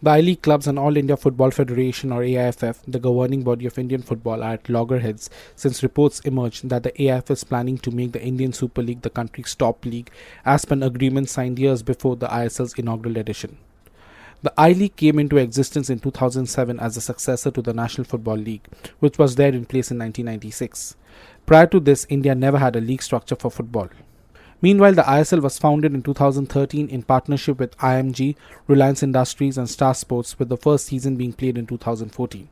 The I-League clubs and All India Football Federation or AIFF, the governing body of Indian football, are at loggerheads since reports emerged that the AIFF is planning to make the Indian Super League the country's top league as per an agreement signed years before the ISL's inaugural edition. The I-League came into existence in 2007 as a successor to the National Football League, which was there in place in 1996. Prior to this, India never had a league structure for football. Meanwhile, the ISL was founded in 2013 in partnership with IMG, Reliance Industries and Star Sports, with the first season being played in 2014.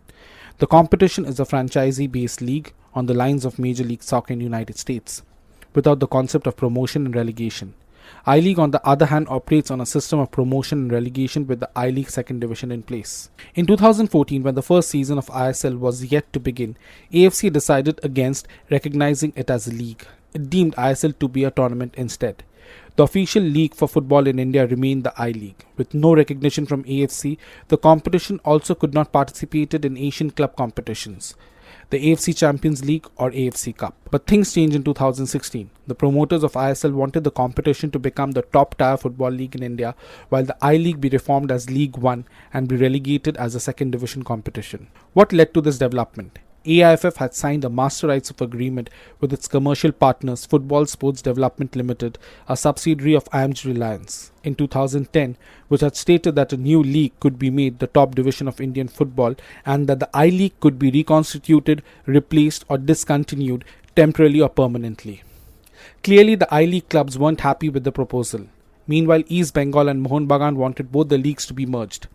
The competition is a franchisee-based league on the lines of Major League Soccer in the United States, without the concept of promotion and relegation. I-League, on the other hand, operates on a system of promotion and relegation with the I-League second division in place. In 2014, when the first season of ISL was yet to begin, AFC decided against recognizing it as a league. It deemed ISL to be a tournament instead. The official league for football in India remained the I-League. With no recognition from AFC, the competition also could not participate in Asian club competitions, the AFC Champions League or AFC Cup. But things changed in 2016. The promoters of ISL wanted the competition to become the top tier football league in India, while the I-League be reformed as League One and be relegated as a second division competition. What led to this development? AIFF had signed a master rights of agreement with its commercial partners Football Sports Development Limited, a subsidiary of IMG Reliance, in 2010, which had stated that a new league could be made the top division of Indian football and that the I-League could be reconstituted, replaced or discontinued temporarily or permanently. Clearly, the I-League clubs weren't happy with the proposal. Meanwhile, East Bengal and Mohun Bagan wanted both the leagues to be merged.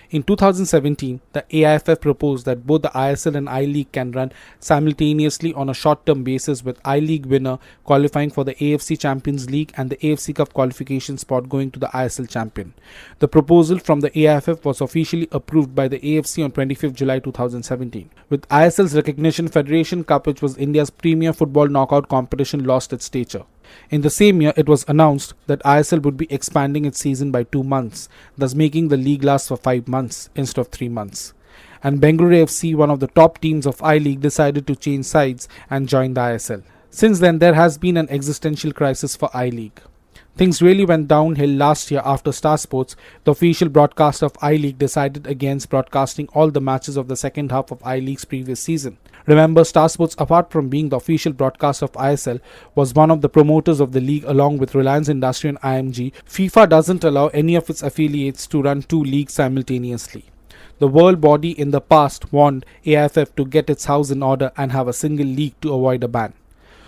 In 2017, the AIFF proposed that both the ISL and I-League can run simultaneously on a short-term basis, with I-League winner qualifying for the AFC Champions League and the AFC Cup qualification spot going to the ISL champion. The proposal from the AIFF was officially approved by the AFC on 25th July 2017. With ISL's recognition, Federation Cup, which was India's premier football knockout competition, lost its stature. In the same year, it was announced that ISL would be expanding its season by 2 months, thus making the league last for 5 months instead of 3 months. And Bengaluru FC, one of the top teams of I-League, decided to change sides and join the ISL. Since then, there has been an existential crisis for I-League. Things really went downhill last year after Star Sports, the official broadcaster of I-League, decided against broadcasting all the matches of the second half of I-League's previous season. Remember, Star Sports, apart from being the official broadcaster of ISL, was one of the promoters of the league along with Reliance Industry and IMG. FIFA doesn't allow any of its affiliates to run 2 leagues simultaneously. The world body in the past warned AIFF to get its house in order and have a single league to avoid a ban.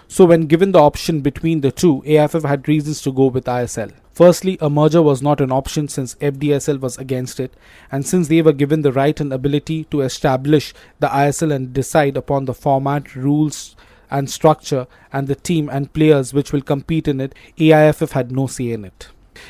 So when given the option between the two, AIFF had reasons to go with ISL. Firstly, a merger was not an option since FDSL was against it, and since they were given the right and ability to establish the ISL and decide upon the format, rules and structure and the team and players which will compete in it, AIFF had no say in it.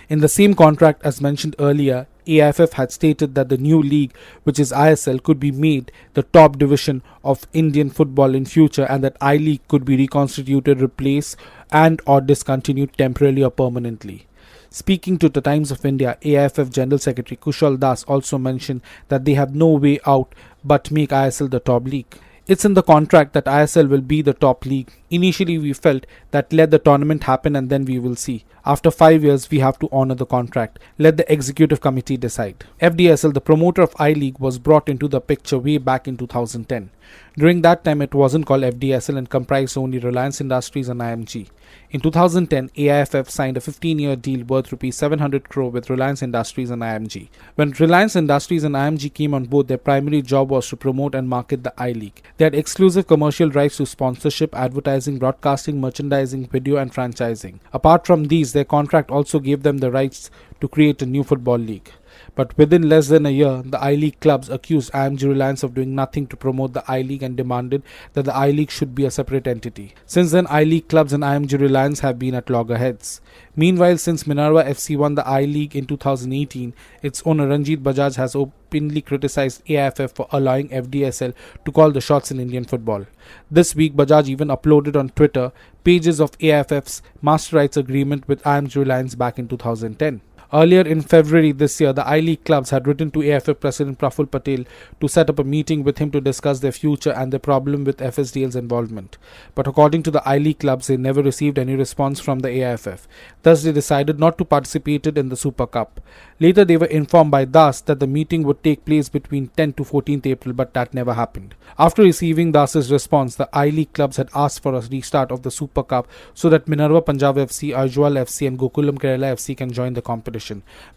In the same contract as mentioned earlier, AIFF had stated that the new league, which is ISL, could be made the top division of Indian football in future and that I-League could be reconstituted, replaced and or discontinued temporarily or permanently. Speaking to the Times of India, AIFF General Secretary Kushal Das also mentioned that they have no way out but make ISL the top league. It's in the contract that ISL will be the top league. Initially we felt that let the tournament happen and then we will see. After 5 years we have to honor the contract. Let the executive committee decide. FDSL, the promoter of I-League, was brought into the picture way back in 2010. During that time it wasn't called FDSL and comprised only Reliance Industries and IMG. In 2010, AIFF signed a 15-year deal worth Rs 700 crore with Reliance Industries and IMG. When Reliance Industries and IMG came on board, their primary job was to promote and market the I-League. They had exclusive commercial rights to sponsorship, advertising, broadcasting, merchandising, video and franchising. Apart from these, their contract also gave them the rights to create a new football league. But within less than a year, the I-League clubs accused IMG Reliance of doing nothing to promote the I-League and demanded that the I-League should be a separate entity. Since then, I-League clubs and IMG Reliance have been at loggerheads. Meanwhile, since Minerva FC won the I-League in 2018, its owner Ranjit Bajaj has openly criticized AIFF for allowing FDSL to call the shots in Indian football. This week, Bajaj even uploaded on Twitter pages of AIFF's master rights agreement with IMG Reliance back in 2010. Earlier in February this year, the I-League clubs had written to AIFF President Praful Patel to set up a meeting with him to discuss their future and their problem with FSDL's involvement. But according to the I-League clubs, they never received any response from the AIFF. Thus, they decided not to participate in the Super Cup. Later, they were informed by Das that the meeting would take place between 10th to 14th April, but that never happened. After receiving Das's response, the I-League clubs had asked for a restart of the Super Cup so that Minerva Punjab FC, Ajwal FC and Gokulam Kerala FC can join the competition.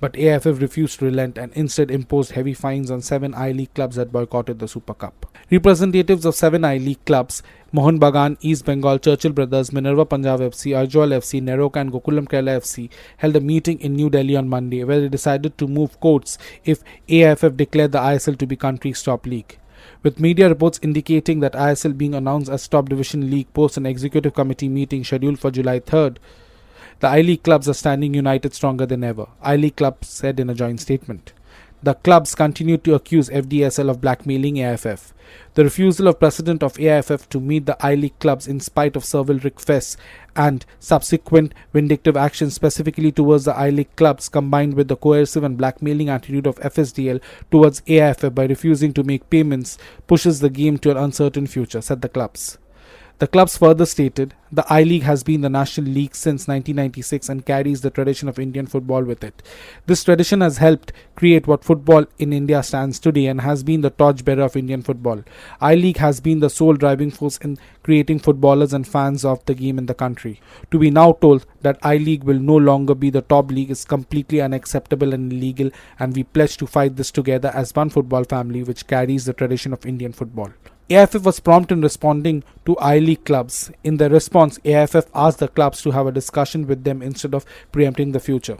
But AIFF refused to relent and instead imposed heavy fines on 7 I-League clubs that boycotted the Super Cup. Representatives of 7 I-League clubs, Mohun Bagan, East Bengal, Churchill Brothers, Minerva Punjab FC, Ajwal FC, Neroka and Gokulam Kerala FC held a meeting in New Delhi on Monday where they decided to move courts if AIFF declared the ISL to be country's top league. With media reports indicating that ISL being announced as top division league post an executive committee meeting scheduled for July 3rd, the I-League clubs are standing united stronger than ever, I-League clubs said in a joint statement. The clubs continued to accuse FDSL of blackmailing AIFF. The refusal of President of AIFF to meet the I-League clubs in spite of several requests and subsequent vindictive actions specifically towards the I-League clubs combined with the coercive and blackmailing attitude of FSDL towards AIFF by refusing to make payments pushes the game to an uncertain future, said the clubs. The clubs further stated, the I-League has been the national league since 1996 and carries the tradition of Indian football with it. This tradition has helped create what football in India stands today and has been the torchbearer of Indian football. I-League has been the sole driving force in creating footballers and fans of the game in the country. To be now told that I-League will no longer be the top league is completely unacceptable and illegal, and we pledge to fight this together as one football family which carries the tradition of Indian football. AIFF was prompt in responding to I-League clubs. In their response, AIFF asked the clubs to have a discussion with them instead of preempting the future.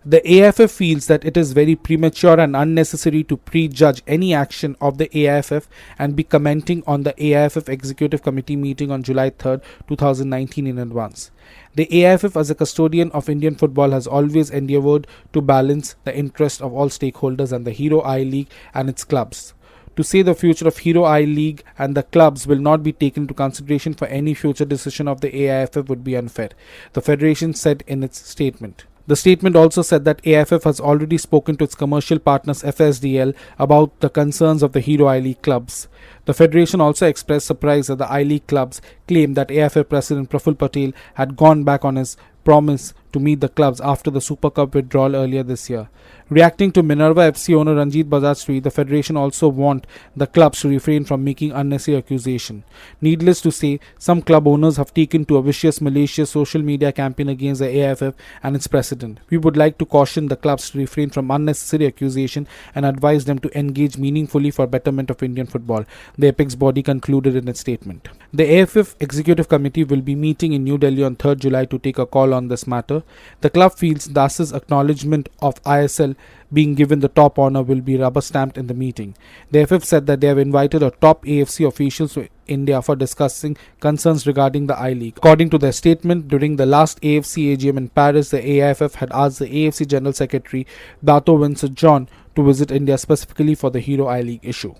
The AIFF feels that it is very premature and unnecessary to prejudge any action of the AIFF and be commenting on the AIFF Executive Committee meeting on July 3, 2019 in advance. The AIFF as a custodian of Indian football has always endeavoured to balance the interest of all stakeholders and the Hero I-League and its clubs. To say the future of Hero I-League and the clubs will not be taken into consideration for any future decision of the AIFF would be unfair, the federation said in its statement. The statement also said that AIFF has already spoken to its commercial partners FSDL about the concerns of the Hero I-League clubs. The federation also expressed surprise that the I-League clubs claimed that AIFF President Praful Patel had gone back on his promise to meet the clubs after the Super Cup withdrawal earlier this year. Reacting to Minerva FC owner Ranjit Bajaj, the federation also warned the clubs to refrain from making unnecessary accusation. Needless to say, some club owners have taken to a vicious, malicious social media campaign against the AIFF and its president. We would like to caution the clubs to refrain from unnecessary accusation and advise them to engage meaningfully for betterment of Indian football, the apex body concluded in its statement. The AIFF Executive Committee will be meeting in New Delhi on 3rd July to take a call on this matter. The club feels Das's acknowledgement of ISL being given the top honour will be rubber stamped in the meeting. The AIFF said that they have invited a top AFC officials to India for discussing concerns regarding the I-League. According to their statement, during the last AFC AGM in Paris, the AIFF had asked the AFC General Secretary Dato Vincent John to visit India specifically for the Hero I-League issue.